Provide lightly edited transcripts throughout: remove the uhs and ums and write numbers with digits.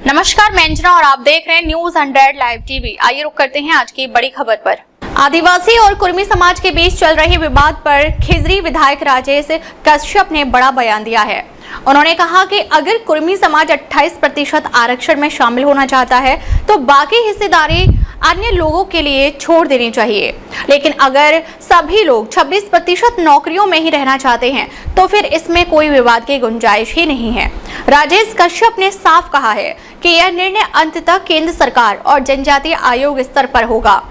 नमस्कार, मैं अंजना और आप देख रहे हैं न्यूज 100 लाइव टीवी। आइए रुक करते हैं आज की बड़ी खबर पर। आदिवासी और कुर्मी समाज के बीच चल रहे विवाद पर खिजरी विधायक राजेश कश्यप ने बड़ा बयान दिया है। उन्होंने कहा कि अगर कुर्मी समाज 28% आरक्षण में शामिल होना चाहता है तो बाकी हिस्सेदारी अन्य लोगों के लिए छोड़ देनी चाहिए, लेकिन अगर सभी लोग 26% नौकरियों में ही रहना चाहते हैं तो फिर इसमें कोई विवाद की गुंजाइश ही नहीं है। राजेश कश्यप ने साफ कहा है कि यह निर्णय अंततः केंद्र सरकार और जनजातीय आयोग स्तर पर होगा।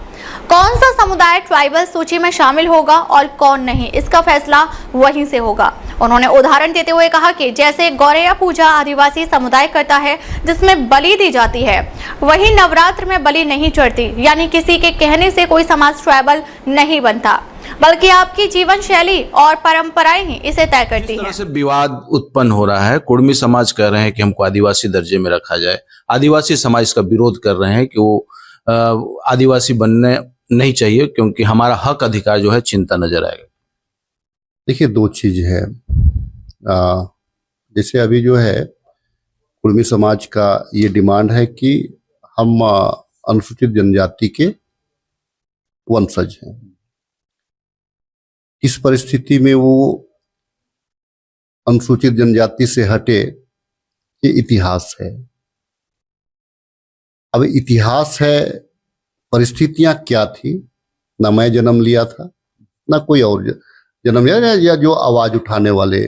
कौन सा समुदाय ट्राइबल सूची में शामिल होगा और कौन नहीं, इसका फैसला वहीं से होगा। उन्होंने उदाहरण देते हुए कहा कि जैसे गौरैया पूजा आदिवासी समुदाय करता है जिसमें बलि दी जाती है, वही नवरात्र में बलि नहीं चढ़ती, यानी किसी के कहने से कोई समाज ट्राइबल नहीं बनता, बल्कि आपकी जीवन शैली और परंपराएं ही इसे तय करती हैं। से विवाद उत्पन्न हो रहा है। कुर्मी समाज कह रहे हैं कि हमको आदिवासी दर्जे में रखा जाए, आदिवासी समाज का विरोध कर रहे हैं कि वो आदिवासी बनने नहीं चाहिए क्योंकि हमारा हक अधिकार जो है चिंता नजर आएगा। देखिए, दो चीज है। जैसे अभी जो है कुर्मी समाज का ये डिमांड है कि हम अनुसूचित जनजाति के वंशज हैं। इस परिस्थिति में वो अनुसूचित जनजाति से हटे, ये इतिहास है। अब इतिहास है, परिस्थितियां क्या थी, ना मैं जन्म लिया था ना कोई और जन्म लिया, या जो आवाज उठाने वाले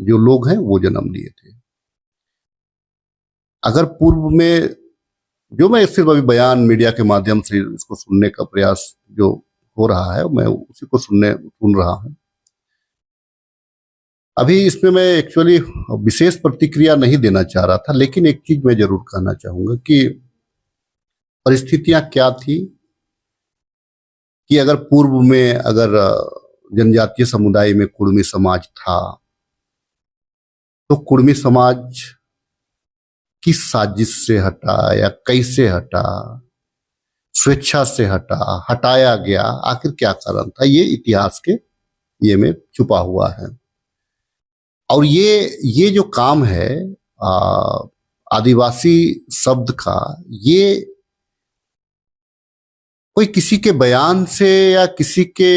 जो लोग हैं वो जन्म लिए थे। अगर पूर्व में जो मैं सिर्फ अभी बयान मीडिया के माध्यम से इसको सुनने का प्रयास जो हो रहा है, मैं उसी को सुन रहा हूं। अभी इसमें मैं एक्चुअली विशेष प्रतिक्रिया नहीं देना चाह रहा था, लेकिन एक चीज मैं जरूर कहना चाहूंगा कि परिस्थितियां क्या थी कि अगर पूर्व में अगर जनजातीय समुदाय में कुर्मी समाज था तो कुर्मी समाज किस साजिश से हटा या कैसे हटा, स्वेच्छा से हटा, हटाया गया, आखिर क्या कारण था, ये इतिहास के ये में छुपा हुआ है। और ये जो काम है आदिवासी शब्द का, ये कोई किसी के बयान से या किसी के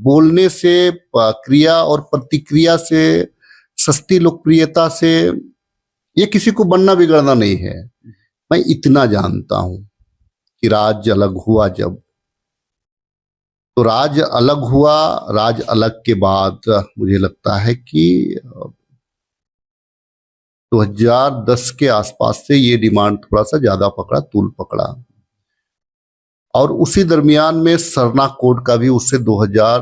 बोलने से, क्रिया और प्रतिक्रिया से, सस्ती लोकप्रियता से ये किसी को बनना बिगड़ना नहीं है। मैं इतना जानता हूं कि राज्य अलग हुआ जब, तो राज्य अलग हुआ, राज्य अलग के बाद मुझे लगता है कि 2010 के आसपास से ये डिमांड थोड़ा सा ज्यादा पकड़ा, तूल पकड़ा। और उसी दरमियान में सरना कोड का भी उससे 2000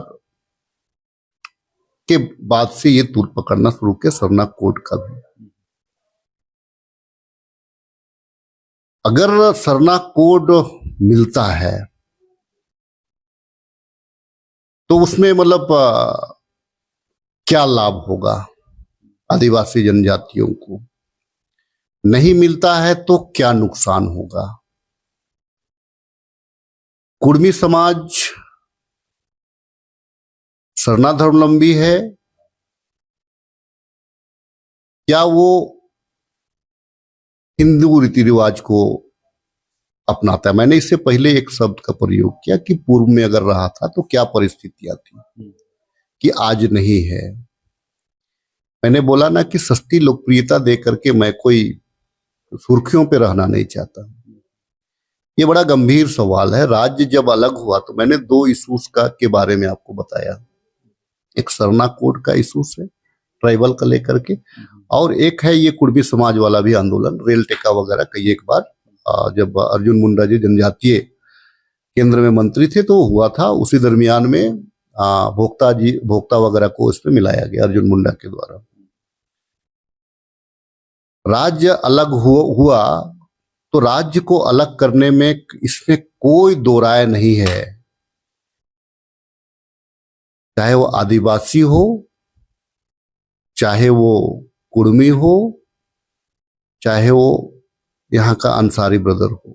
के बाद से ये तूल पकड़ना शुरू किया, सरना कोड का भी। अगर सरना कोड मिलता है तो उसमें मतलब क्या लाभ होगा आदिवासी जनजातियों को, नहीं मिलता है तो क्या नुकसान होगा। कुर्मी समाज सरना धर्मावलंबी है, क्या वो हिंदू रीति रिवाज को अपनाता है। मैंने इससे पहले एक शब्द का प्रयोग किया कि पूर्व में अगर रहा था तो क्या परिस्थितियां थी कि आज नहीं है। मैंने बोला ना कि सस्ती लोकप्रियता दे करके मैं कोई सुर्खियों पे रहना नहीं चाहता। ये बड़ा गंभीर सवाल है। राज्य जब अलग हुआ तो मैंने दो इशूज के बारे में आपको बताया। एक सरना कोड का इशूज है ट्राइबल का लेकर के, और एक है ये कुर्मी समाज वाला भी आंदोलन, रेल टेका वगैरह। कई एक बार जब अर्जुन मुंडा जी जनजातीय केंद्र में मंत्री थे तो हुआ था, उसी दरमियान में भोक्ता वगैरह को इसमें मिलाया गया अर्जुन मुंडा के द्वारा। राज्य अलग हुआ तो राज्य को अलग करने में इसमें कोई दो राय नहीं है, चाहे वो आदिवासी हो, चाहे वो कुर्मी हो, चाहे वो यहाँ का अंसारी ब्रदर हो।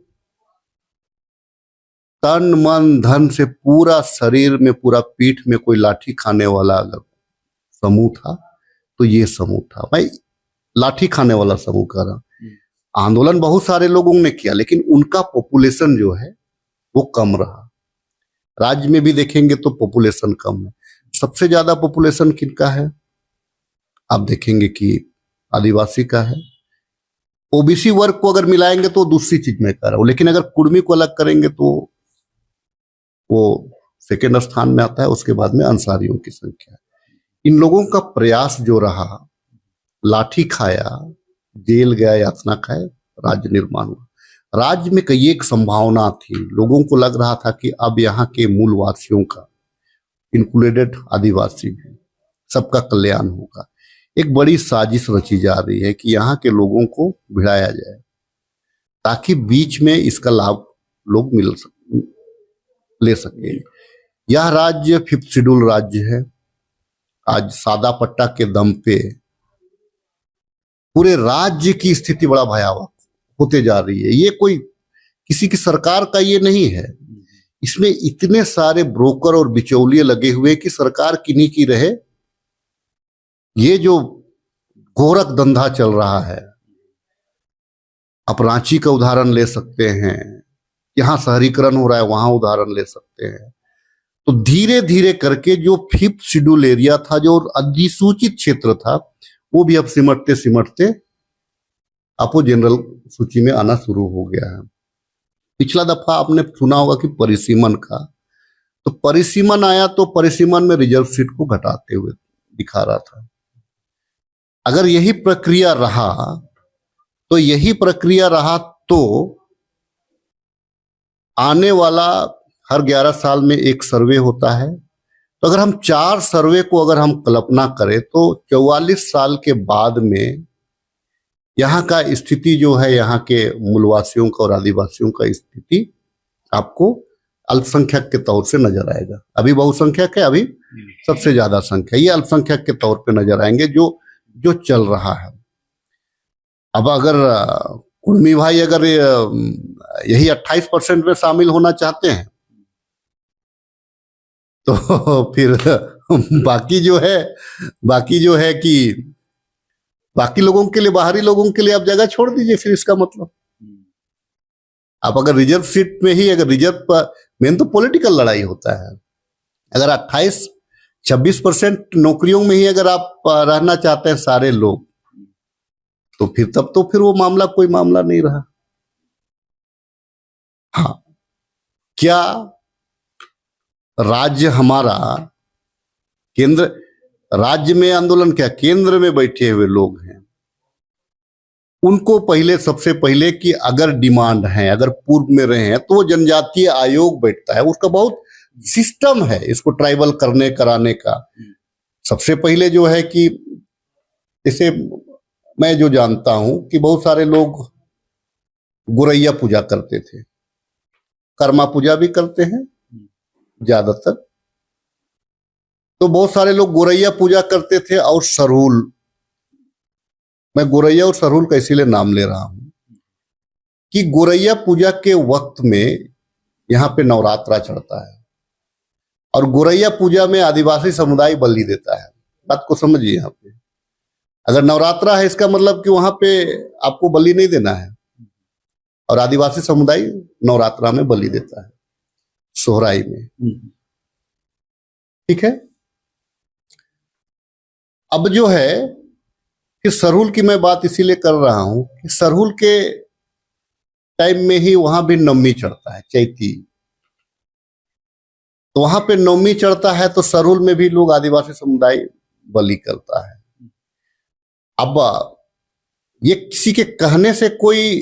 तन मन धन से पूरा शरीर में, पूरा पीठ में कोई लाठी खाने वाला अगर समूह था तो ये समूह था। मैं लाठी खाने वाला समूह कह रहा हूं। आंदोलन बहुत सारे लोगों ने किया, लेकिन उनका पॉपुलेशन जो है वो कम रहा। राज्य में भी देखेंगे तो पॉपुलेशन कम है। सबसे ज्यादा पॉपुलेशन किनका है? आप देखेंगे कि आदिवासी का है। ओबीसी वर्ग को अगर मिलाएंगे तो दूसरी चीज में कर रहा हूं, लेकिन अगर कुर्मी को अलग करेंगे तो वो सेकेंड स्थान में आता है। उसके बाद में अंसारियों की संख्या। इन लोगों का प्रयास जो रहा, लाठी खाया, जेल गया, यातना खाए, राज्य निर्माण हुआ। राज्य में कई एक संभावना थी। लोगों को लग रहा था कि अब यहाँ के मूलवासियों का, इंक्लूडेड आदिवासी भी, सबका कल्याण होगा। एक बड़ी साजिश रची जा रही है कि यहाँ के लोगों को भिड़ाया जाए ताकि बीच में इसका लाभ लोग ले सके। यह राज्य 5th शेड्यूल राज्य है। आज सादा पट्टा के दम पे पूरे राज्य की स्थिति बड़ा भयावह होते जा रही है। ये कोई किसी की सरकार का ये नहीं है। इसमें इतने सारे ब्रोकर और बिचौलिए लगे हुए कि सरकार किन्हीं की रहे। ये जो गोरख धंधा चल रहा है, आप रांची का उदाहरण ले सकते हैं, यहां शहरीकरण हो रहा है, वहां उदाहरण ले सकते हैं। तो धीरे धीरे करके जो 5th शेड्यूल एरिया था, जो अधिसूचित क्षेत्र था, वो भी अब सिमटते सिमटते आपको जनरल सूची में आना शुरू हो गया है। पिछला दफा आपने सुना होगा कि परिसीमन का, तो परिसीमन आया तो परिसीमन में रिजर्व सीट को घटाते हुए दिखा रहा था। अगर यही प्रक्रिया रहा तो आने वाला हर 11 साल में एक सर्वे होता है। तो अगर हम 4 सर्वे को अगर हम कल्पना करें तो 44 साल के बाद में यहाँ का स्थिति जो है, यहाँ के मूलवासियों का और आदिवासियों का स्थिति आपको अल्पसंख्यक के तौर से नजर आएगा। अभी बहुसंख्यक है, अभी सबसे ज्यादा संख्या, ये अल्पसंख्यक के तौर पे नजर आएंगे जो चल रहा है। अब अगर कुर्मी भाई अगर यही 28% में शामिल होना चाहते हैं तो फिर बाकी जो है कि बाकी लोगों के लिए, बाहरी लोगों के लिए आप जगह छोड़ दीजिए। फिर इसका मतलब आप अगर रिजर्व सीट में ही, अगर रिजर्व मेन तो पॉलिटिकल लड़ाई होता है। अगर 28-26% नौकरियों में ही अगर आप रहना चाहते हैं सारे लोग, तो फिर वो मामला कोई मामला नहीं रहा। हाँ, क्या राज्य हमारा, केंद्र राज्य में आंदोलन, क्या केंद्र में बैठे हुए लोग हैं उनको सबसे पहले कि अगर डिमांड है, अगर पूर्व में रहे हैं तो वो जनजातीय आयोग बैठता है। उसका बहुत सिस्टम है इसको ट्राइबल कराने का। सबसे पहले जो है कि इसे मैं जो जानता हूं कि बहुत सारे लोग गोरैया पूजा करते थे, कर्मा पूजा भी करते हैं ज्यादातर। तो बहुत सारे लोग गोरैया पूजा करते थे और सरहुल, मैं गोरैया और सरहुल का इसीलिए नाम ले रहा हूं कि गोरैया पूजा के वक्त में यहाँ पे नवरात्रा चढ़ता है और गोरैया पूजा में आदिवासी समुदाय बलि देता है। बात को समझिए। यहाँ पे अगर नवरात्रा है, इसका मतलब कि वहां पे आपको बलि नहीं देना है, और आदिवासी समुदाय नवरात्रा में बलि देता है, सोहराई में। ठीक है। अब जो है कि सरहुल की मैं बात इसीलिए कर रहा हूं कि सरहुल के टाइम में ही वहां भी नवमी चढ़ता है, चैती। तो वहां पे नवमी चढ़ता है तो सरहुल में भी लोग, आदिवासी समुदाय बलि करता है। अब ये किसी के कहने से कोई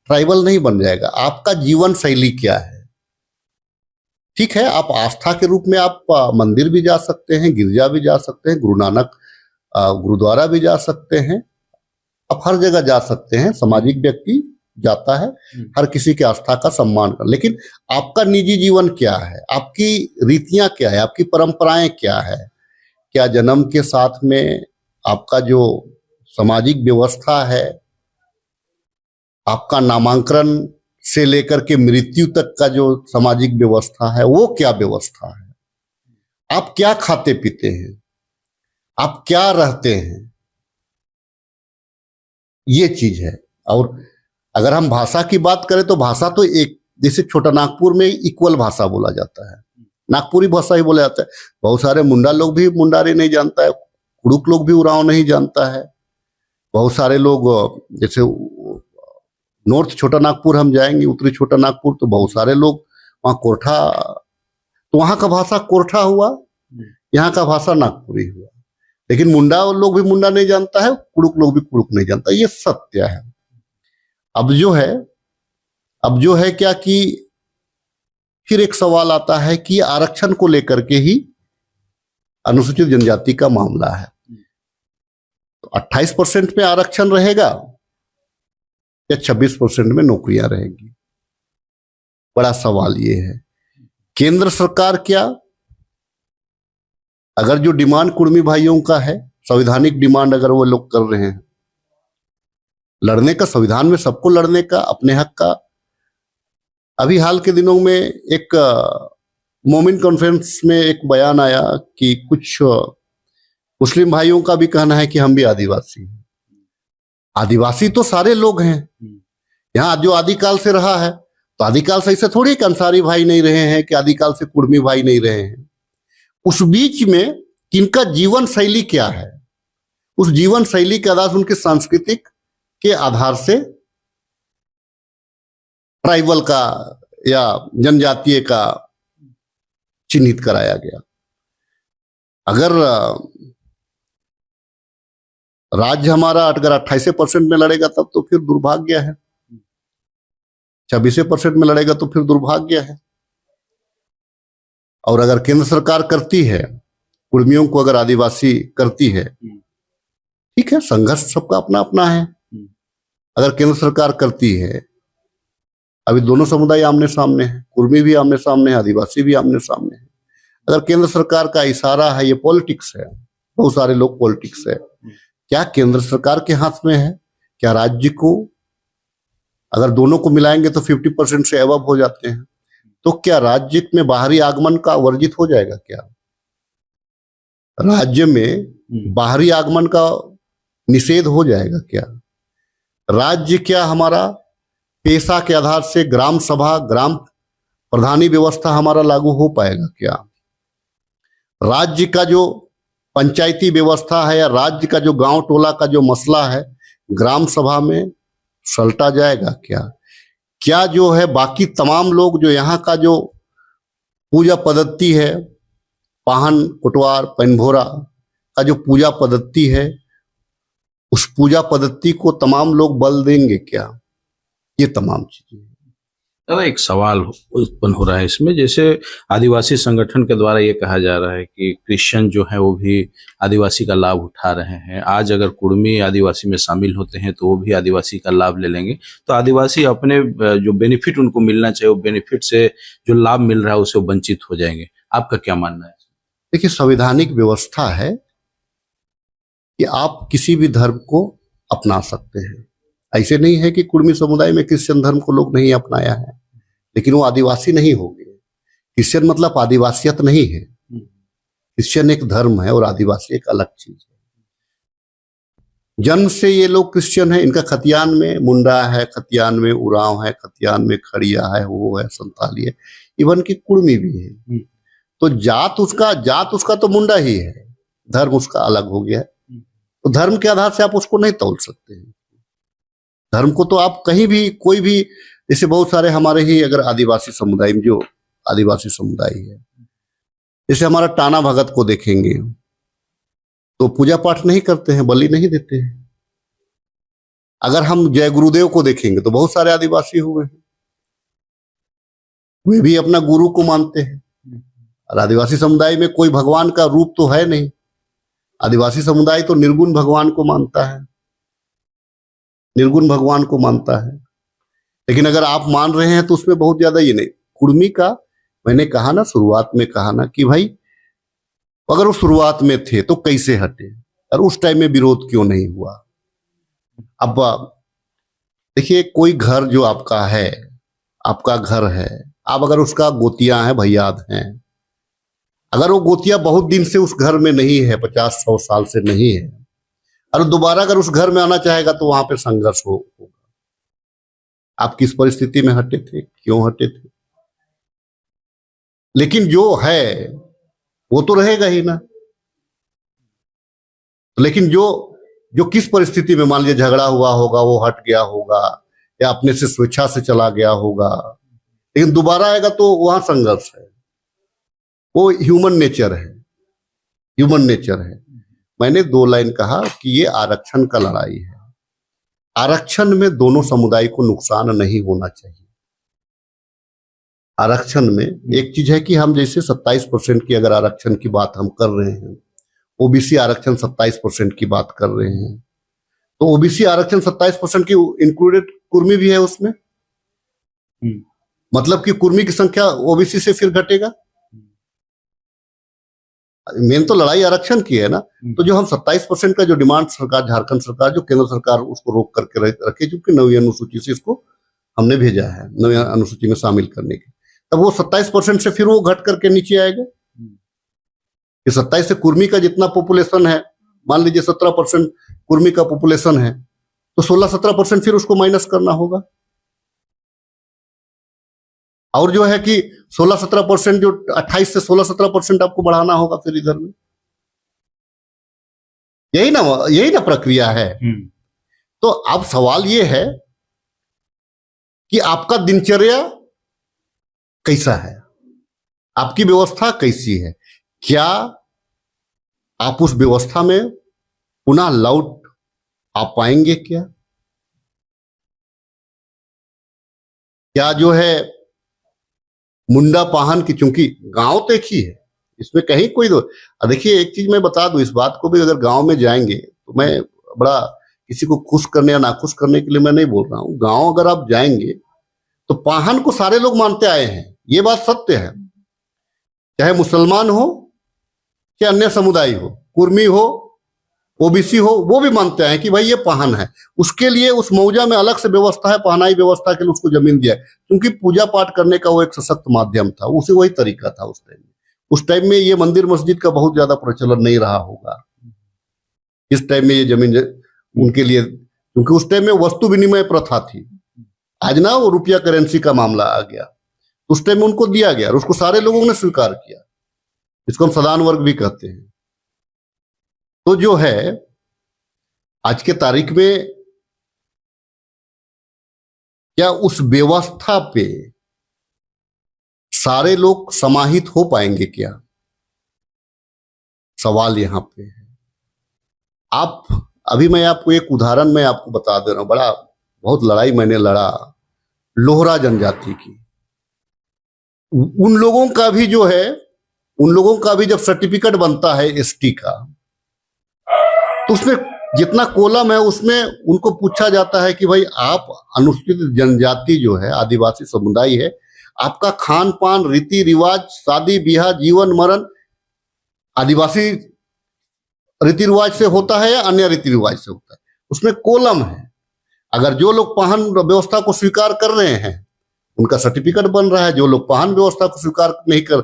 ट्राइबल नहीं बन जाएगा। आपका जीवन शैली क्या है? ठीक है, आप आस्था के रूप में आप मंदिर भी जा सकते हैं, गिरजा भी जा सकते हैं, गुरु नानक गुरुद्वारा भी जा सकते हैं, आप हर जगह जा सकते हैं। सामाजिक व्यक्ति जाता है, हर किसी के आस्था का सम्मान कर। लेकिन आपका निजी जीवन क्या है? आपकी रीतियां क्या है? आपकी परंपराएं क्या है? क्या जन्म के साथ में आपका जो सामाजिक व्यवस्था है, आपका नामांकन से लेकर के मृत्यु तक का जो सामाजिक व्यवस्था है, वो क्या व्यवस्था है? आप क्या खाते पीते हैं? आप क्या रहते हैं? ये चीज है। और अगर हम भाषा की बात करें तो भाषा तो एक, जैसे छोटा नागपुर में इक्वल भाषा बोला जाता है, नागपुरी भाषा ही बोला जाता है। बहुत सारे मुंडा लोग भी मुंडारी नहीं जानता है, कुड़ुक लोग भी उरांव नहीं जानता है। बहुत सारे लोग जैसे नॉर्थ छोटा नागपुर हम जाएंगे, उत्तरी छोटा नागपुर, तो बहुत सारे लोग वहाँ कोरठा, तो वहाँ का भाषा कोरठा हुआ, यहाँ का भाषा नागपुरी हुआ। लेकिन मुंडा लोग भी मुंडा नहीं जानता है, कुड़ुक लोग भी कुड़ुक नहीं जानता, ये सत्य है। अब जो है क्या कि फिर एक सवाल आता है कि आरक्षण को लेकर के ही अनुसूचित जनजाति का मामला है, तो 28% में आरक्षण रहेगा या 26% में नौकरियां रहेगी? बड़ा सवाल ये है। केंद्र सरकार क्या, अगर जो डिमांड कुर्मी भाइयों का है, संवैधानिक डिमांड अगर वो लोग कर रहे हैं, लड़ने का, संविधान में सबको लड़ने का, अपने हक का। अभी हाल के दिनों में एक मोमिन कॉन्फ्रेंस में एक बयान आया कि कुछ मुस्लिम भाइयों का भी कहना है कि हम भी आदिवासी हैं। आदिवासी तो सारे लोग हैं, यहाँ जो आदिकाल से रहा है, तो आदिकाल से ऐसे थोड़ी कि अंसारी भाई नहीं रहे हैं, कि आदिकाल से कुर्मी भाई नहीं रहे हैं। उस बीच में किनका जीवन शैली क्या है, उस जीवन शैली के आधार से, उनके सांस्कृतिक के आधार से ट्राइबल का या जनजातीय का चिन्हित कराया गया। अगर राज्य हमारा अगर 28% में लड़ेगा तब तो फिर दुर्भाग्य है, 26% में लड़ेगा तो फिर दुर्भाग्य है। और अगर केंद्र सरकार करती है, कुर्मियों को अगर आदिवासी करती है, ठीक है, संघर्ष सबका अपना अपना है। अगर केंद्र सरकार करती है, अभी दोनों समुदाय आमने सामने हैं, कुर्मी भी आमने सामने है, आदिवासी भी आमने सामने है। अगर केंद्र सरकार का इशारा है, ये पॉलिटिक्स है, बहुत सारे लोग पॉलिटिक्स है, क्या केंद्र सरकार के हाथ में है? क्या राज्य को, अगर दोनों को मिलाएंगे तो 50% से अबव हो जाते हैं, तो क्या राज्य में बाहरी आगमन का वर्जित हो जाएगा? क्या राज्य में बाहरी आगमन का निषेध हो जाएगा? क्या राज्य, क्या हमारा पेशा के आधार से ग्राम सभा, ग्राम प्रधानी व्यवस्था हमारा लागू हो पाएगा? क्या राज्य का जो पंचायती व्यवस्था है या राज्य का जो गांव टोला का जो मसला है, ग्राम सभा में सलटा जाएगा? क्या जो है बाकी तमाम लोग, जो यहाँ का जो पूजा पद्धति है, पाहन कुटवार पेनभोरा का जो पूजा पद्धति है, उस पूजा पद्धति को तमाम लोग बल देंगे क्या? ये तमाम चीजें। दादा, एक सवाल उत्पन्न हो रहा है इसमें, जैसे आदिवासी संगठन के द्वारा ये कहा जा रहा है कि क्रिश्चियन जो है वो भी आदिवासी का लाभ उठा रहे हैं। आज अगर कुर्मी आदिवासी में शामिल होते हैं तो वो भी आदिवासी का लाभ ले लेंगे, तो आदिवासी अपने जो बेनिफिट उनको मिलना चाहिए, वो बेनिफिट से जो लाभ मिल रहा है उससे वंचित हो जाएंगे। आपका क्या मानना है? देखिए, संवैधानिक व्यवस्था है कि आप किसी भी धर्म को अपना सकते हैं। ऐसे नहीं है कि कुर्मी समुदाय में क्रिश्चियन धर्म को लोग नहीं अपनाया है, लेकिन वो आदिवासी नहीं हो गए। क्रिश्चियन मतलब आदिवासियत नहीं है, क्रिश्चियन एक धर्म है और आदिवासी एक अलग चीज है। जन्म से ये लोग क्रिश्चियन है, इनका खतियान में मुंडा है, खतियान में उरांव है, खतियान में खड़िया है, वो है, संताली है, इवन की कुर्मी भी है। तो जात उसका तो मुंडा ही है, धर्म उसका अलग हो गया है। तो धर्म के आधार से आप उसको नहीं तौल सकते हैं। धर्म को तो आप कहीं भी, कोई भी, जैसे बहुत सारे हमारे ही अगर आदिवासी समुदाय में, जो आदिवासी समुदाय है, जैसे हमारा टाना भगत को देखेंगे तो पूजा पाठ नहीं करते हैं, बलि नहीं देते हैं। अगर हम जय गुरुदेव को देखेंगे तो बहुत सारे आदिवासी हुए हैं, वे भी अपना गुरु को मानते हैं। और आदिवासी समुदाय में कोई भगवान का रूप तो है नहीं, आदिवासी समुदाय तो निर्गुण भगवान को मानता है, निर्गुण भगवान को मानता है। लेकिन अगर आप मान रहे हैं तो उसमें बहुत ज्यादा ये नहीं। कुर्मी का मैंने कहा ना, शुरुआत में कहा ना कि भाई अगर वो शुरुआत में थे तो कैसे हटे, और उस टाइम में विरोध क्यों नहीं हुआ? अब देखिए, कोई घर जो आपका है, आपका घर है, आप अगर उसका गोतियां हैं, भैयाद हैं, अगर वो गोतिया बहुत दिन से उस घर में नहीं है, 50-100 साल से नहीं है, और दोबारा अगर उस घर में आना चाहेगा तो वहां पे संघर्ष होगा। आप किस परिस्थिति में हटे थे, क्यों हटे थे। लेकिन जो है वो तो रहेगा ही ना। लेकिन जो जो किस परिस्थिति में, मान लीजिए झगड़ा हुआ होगा, वो हट गया होगा या अपने से स्वेच्छा से चला गया होगा, लेकिन दोबारा आएगा तो वहां संघर्ष है। वो ह्यूमन नेचर है, ह्यूमन नेचर है। मैंने 2 लाइन कहा कि ये आरक्षण का लड़ाई है। आरक्षण में दोनों समुदाय को नुकसान नहीं होना चाहिए। आरक्षण में एक चीज है कि हम जैसे 27% की अगर आरक्षण की बात हम कर रहे हैं, ओबीसी आरक्षण 27% की बात कर रहे हैं, तो ओबीसी आरक्षण 27% की इंक्लूडेड कुर्मी भी है उसमें। मतलब कि कुर्मी की संख्या ओबीसी से फिर घटेगा। मेन तो लड़ाई आरक्षण की है ना। तो जो हम 27% का जो डिमांड सरकार, झारखंड सरकार, जो केंद्र सरकार उसको रोक करके रखे, क्योंकि 9वीं अनुसूची से इसको हमने भेजा है 9वीं अनुसूची में शामिल करने के, तब वो 27% से फिर वो घट करके नीचे आएगा। कि 27 से कुर्मी का जितना पॉपुलेशन है, मान लीजिए 17% कुर्मी का पॉपुलेशन है, तो 16-17% फिर उसको माइनस करना होगा। और जो है कि 16-17%, जो 28 से 16-17% आपको बढ़ाना होगा फिर इधर में। यही ना प्रक्रिया है। तो अब सवाल ये है कि आपका दिनचर्या कैसा है, आपकी व्यवस्था कैसी है, क्या आप उस व्यवस्था में पुनः लौट आ पाएंगे क्या जो है मुंडा पाहन की, चूंकि गांव तो एक ही है, इसमें कहीं कोई दो। देखिए एक चीज मैं बता दूं, इस बात को भी, अगर गांव में जाएंगे तो मैं बड़ा किसी को खुश करने या नाखुश करने के लिए मैं नहीं बोल रहा हूं। गांव अगर आप जाएंगे तो पाहन को सारे लोग मानते आए हैं, ये बात सत्य है। चाहे मुसलमान हो, चाहे अन्य समुदाय हो, कुर्मी हो, ओबीसी हो, वो भी मानते हैं कि भाई ये पाहन है। उसके लिए उस मौजा में अलग से व्यवस्था है, पहनाई व्यवस्था के लिए उसको जमीन दिया है, क्योंकि पूजा पाठ करने का वो एक सशक्त माध्यम था, उसे वही तरीका था उस टाइम में। उस टाइम में ये मंदिर मस्जिद का बहुत ज्यादा प्रचलन नहीं रहा होगा इस टाइम में ये जमीन उनके लिए, क्योंकि उस टाइम में वस्तु विनिमय प्रथा थी। आज ना वो रुपया करेंसी का मामला आ गया, उस टाइम में उनको दिया गया और उसको सारे लोगों ने स्वीकार किया। इसको हम सदान वर्ग भी कहते हैं। तो जो है आज के तारीख में क्या उस व्यवस्था पे सारे लोग समाहित हो पाएंगे क्या, सवाल यहां पे है। आप अभी मैं आपको एक उदाहरण मैं आपको बता दे रहा हूं, बहुत लड़ाई मैंने लड़ा लोहरा जनजाति की। उन लोगों का भी जो है, उन लोगों का भी जब सर्टिफिकेट बनता है एसटी का, तो उसमें जितना कोलम है उसमें उनको पूछा जाता है कि भाई आप अनुसूचित जनजाति जो है, आदिवासी समुदाय है, आपका खान पान, रीति रिवाज, शादी ब्याह, जीवन मरण आदिवासी रीति रिवाज से होता है या अन्य रीति रिवाज से होता है। उसमें कोलम है। अगर जो लोग पाहन व्यवस्था को स्वीकार कर रहे हैं उनका सर्टिफिकेट बन रहा है, जो लोग पाहन व्यवस्था को स्वीकार नहीं कर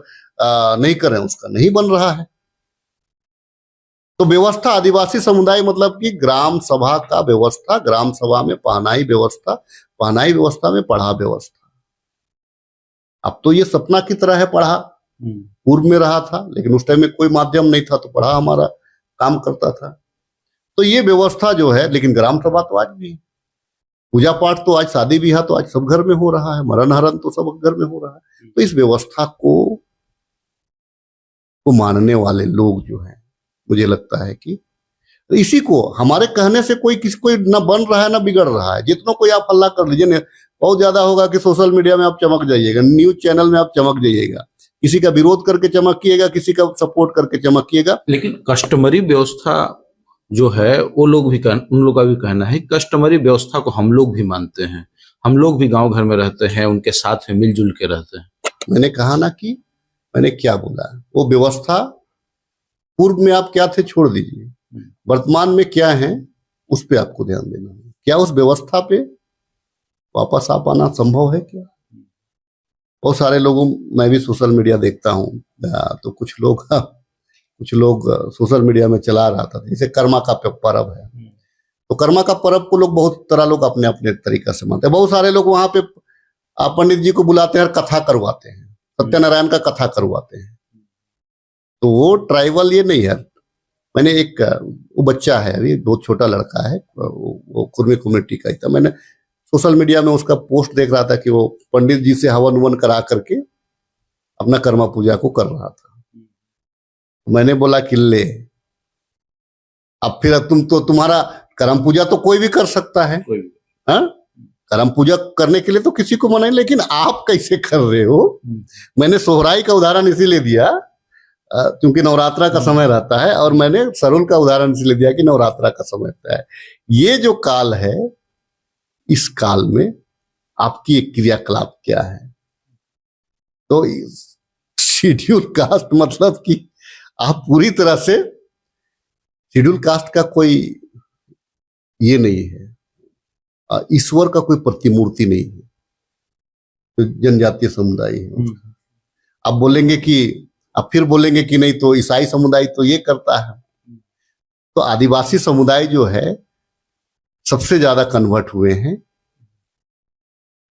रहे हैं उसका नहीं बन रहा है। तो व्यवस्था आदिवासी समुदाय मतलब कि ग्राम सभा का व्यवस्था, ग्राम सभा में पहनाई व्यवस्था, पहनाई व्यवस्था में पढ़ा व्यवस्था। अब तो ये सपना की तरह है पढ़ा, पूर्व में रहा था, लेकिन उस टाइम में कोई माध्यम नहीं था तो पढ़ा हमारा काम करता था। तो ये व्यवस्था जो है, लेकिन ग्राम सभा तो आज भी, पूजा पाठ तो आज, शादी ब्याह तो आज सब घर में हो रहा है, मरण हरण तो सब घर में हो रहा है। तो इस व्यवस्था को मानने वाले लोग जो है, मुझे लगता है कि इसी को हमारे कहने से कोई किसी कोई ना बन रहा है ना बिगड़ रहा है। जितना कोई आप हल्ला कर लीजिए, बहुत ज्यादा होगा कि सोशल मीडिया में आप चमक जाइएगा, न्यूज चैनल में आप चमक जाइएगा, किसी का विरोध करके चमकिएगा, किसी का सपोर्ट करके चमकिएगा। लेकिन कस्टमरी व्यवस्था जो है वो लोग भी उन लोग का भी कहना है, कस्टमरी व्यवस्था को हम लोग भी मानते हैं, हम लोग भी गांव घर में रहते हैं, उनके साथ में मिलजुल के रहते हैं। मैंने कहा ना कि मैंने क्या बोला, वो व्यवस्था पूर्व में आप क्या थे छोड़ दीजिए, वर्तमान में क्या है उस पे आपको ध्यान देना है। क्या उस व्यवस्था पे वापस आ पाना संभव है क्या? बहुत सारे लोगों, मैं भी सोशल मीडिया देखता हूँ, तो कुछ लोग सोशल मीडिया में चला रहा था, जैसे कर्मा का पर्व है, तो कर्मा का पर्व को लोग बहुत तरह लोग अपने अपने तरीके से मानते हैं। बहुत सारे लोग वहां पे पंडित जी को बुलाते हैं और कथा करवाते हैं, सत्यनारायण का कथा करवाते हैं। तो वो ट्राइबल ये नहीं है। मैंने एक वो बच्चा है अभी, बहुत छोटा लड़का है, वो कुर्मी कम्युनिटी का ही था। मैंने सोशल मीडिया में उसका पोस्ट देख रहा था कि वो पंडित जी से हवन ववन करा करके अपना कर्मा पूजा को कर रहा था। मैंने बोला कि ले, अब फिर तुम्हारा कर्म पूजा तो कोई भी कर सकता है, हाँ? कर्म पूजा करने के लिए तो किसी को मना नहीं, लेकिन आप कैसे कर रहे हो? मैंने सोहराई का उदाहरण इसीलिए दिया क्योंकि नवरात्रा का समय रहता है, और मैंने सरुल का उदाहरण इसलिए दिया कि नवरात्रा का समय रहता है। ये जो काल है, इस काल में आपकी एक क्रियाकलाप क्या है? तो शेड्यूल कास्ट मतलब कि आप पूरी तरह से शेड्यूल कास्ट का कोई ये नहीं है, ईश्वर का कोई प्रतिमूर्ति नहीं है, तो जनजातीय समुदाय है। आप बोलेंगे कि अब फिर बोलेंगे कि नहीं तो ईसाई समुदाय तो ये करता है। तो आदिवासी समुदाय जो है सबसे ज्यादा कन्वर्ट हुए हैं,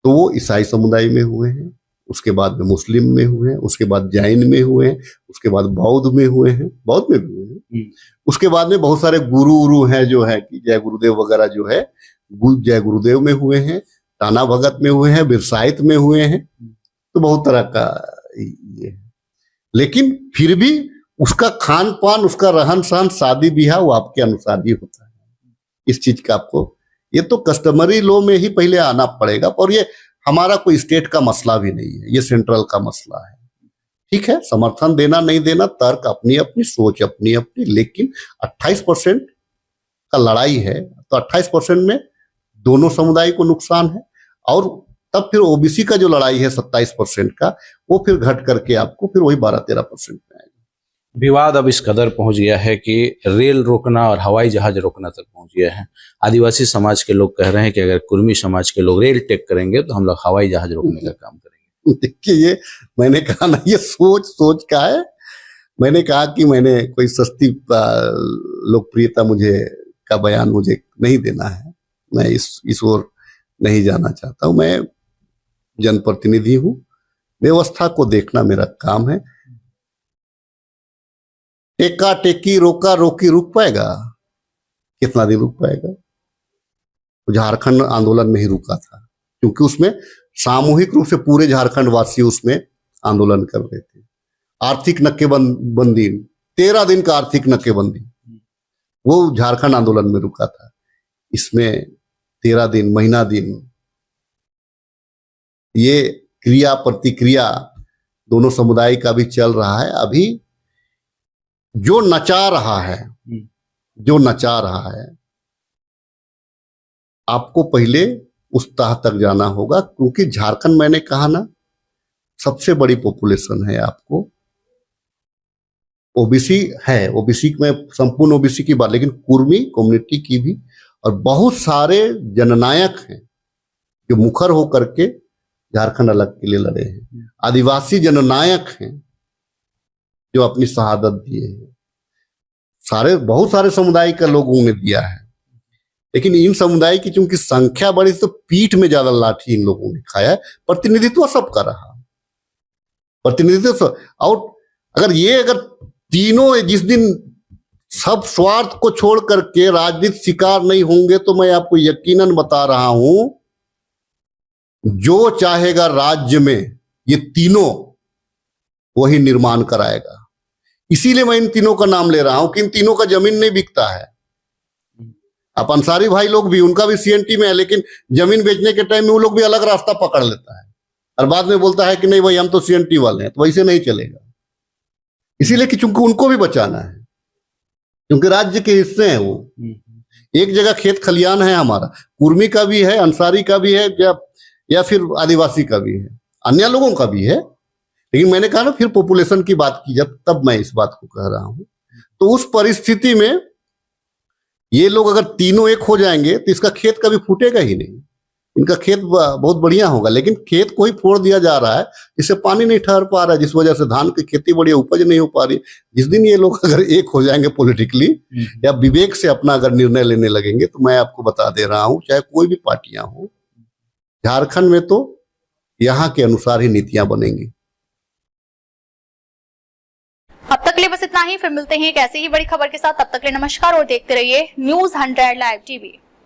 तो वो ईसाई समुदाय में हुए हैं, उसके बाद में मुस्लिम में हुए हैं, उसके बाद जैन में हुए हैं, उसके बाद बौद्ध में हुए हैं, बौद्ध में भी हुए हैं। उसके बाद में बहुत सारे गुरु हैं जो है कि जय गुरुदेव वगैरह जो है, जय गुरुदेव में हुए हैं, टाना भगत में हुए हैं, बिरसाहित में हुए हैं। तो बहुत तरह का ये है, लेकिन फिर भी उसका खान पान, उसका रहन सहन, शादी ब्याह वो आपके अनुसार ही होता है। इस चीज का आपको ये तो कस्टमरी लॉ में ही पहले आना पड़ेगा, और ये हमारा कोई स्टेट का मसला भी नहीं है, ये सेंट्रल का मसला है। ठीक है, समर्थन देना नहीं देना तर्क अपनी अपनी, सोच अपनी अपनी, लेकिन 28% का लड़ाई है तो 28% में दोनों समुदाय को नुकसान है, और तब फिर ओबीसी का जो लड़ाई है 27% का, वो फिर घट करके आपको फिर वही 12-13% में आएगा। विवाद अब इस कदर पहुंच गया है कि रेल रोकना और हवाई जहाज रोकना तक पहुंच गया है। आदिवासी समाज के लोग कह रहे हैं कि अगर कुर्मी समाज के लोग रेल टेक करेंगे तो हम लोग हवाई जहाज रोकने का काम करेंगे। देखिए, ये मैंने कहा ना, ये सोच का है। मैंने कहा कि मैंने कोई सस्ती लोकप्रियता मुझे का बयान मुझे नहीं देना है, मैं इस ओर नहीं जाना चाहता हूं। मैं जनप्रतिनिधि हूं, व्यवस्था को देखना मेरा काम है। टेका टेकी रोका रोकी रुक पाएगा? कितना दिन रुक पाएगा? झारखंड आंदोलन में ही रुका था, क्योंकि उसमें सामूहिक रूप से पूरे झारखंड वासी उसमें आंदोलन कर रहे थे। आर्थिक नक्केबंदी, 13 दिन का आर्थिक नक्केबंदी, वो झारखंड आंदोलन में रुका था। इसमें 13 दिन, महीना दिन, ये क्रिया प्रतिक्रिया दोनों समुदाय का भी चल रहा है। अभी जो नचा रहा है, आपको पहले उस तह तक जाना होगा, क्योंकि झारखंड, मैंने कहा ना, सबसे बड़ी पॉपुलेशन है। आपको ओबीसी है, ओबीसी में संपूर्ण ओबीसी की बात, लेकिन कुर्मी कम्युनिटी की भी, और बहुत सारे जननायक हैं जो मुखर होकर के झारखंड अलग के लिए लड़े हैं। आदिवासी जननायक हैं जो अपनी शहादत दिए हैं। बहुत सारे समुदाय का लोगों ने दिया है, लेकिन इन समुदाय की चूंकि संख्या बड़ी, तो पीठ में ज्यादा लाठी इन लोगों ने खाया है। प्रतिनिधित्व सबका रहा, प्रतिनिधित्व। और अगर तीनों जिस दिन सब स्वार्थ को छोड़ करके राजनीतिक शिकार नहीं होंगे, तो मैं आपको यकीनन बता रहा हूं, जो चाहेगा राज्य में ये तीनों वही निर्माण कराएगा। इसीलिए मैं इन तीनों का नाम ले रहा हूं कि इन तीनों का जमीन नहीं बिकता है। अब अंसारी भाई लोग भी, उनका भी सीएनटी में है, लेकिन जमीन बेचने के टाइम में वो लोग भी अलग रास्ता पकड़ लेता है, और बाद में बोलता है कि नहीं भाई हम तो सीएनटी वाले हैं। तो वैसे नहीं चलेगा, इसीलिए कि चूंकि उनको भी बचाना है, क्योंकि राज्य के हिस्से हैं वो। एक जगह खेत खलियान है हमारा, कुर्मी का भी है, अंसारी का भी है, या फिर आदिवासी का भी है, अन्य लोगों का भी है। लेकिन मैंने कहा ना, फिर पॉपुलेशन की बात की जब, तब मैं इस बात को कह रहा हूं। तो उस परिस्थिति में ये लोग अगर तीनों एक हो जाएंगे तो इसका खेत कभी फूटेगा ही नहीं। इनका खेत बहुत बढ़िया होगा, लेकिन खेत को ही फोड़ दिया जा रहा है, इससे पानी नहीं ठहर पा रहा है, जिस वजह से धान की खेती बढ़िया उपज नहीं हो पा रही। जिस दिन ये लोग अगर एक हो जाएंगे पॉलिटिकली या विवेक से अपना अगर निर्णय लेने लगेंगे, तो मैं आपको बता दे रहा हूं, चाहे कोई भी पार्टियां हो, झारखंड में तो यहाँ के अनुसार ही नीतियां बनेंगी। अब तक के लिए बस इतना ही, फिर मिलते हैं एक ऐसी ही बड़ी खबर के साथ। तब तक के लिए नमस्कार और देखते रहिए News 100 लाइव टीवी।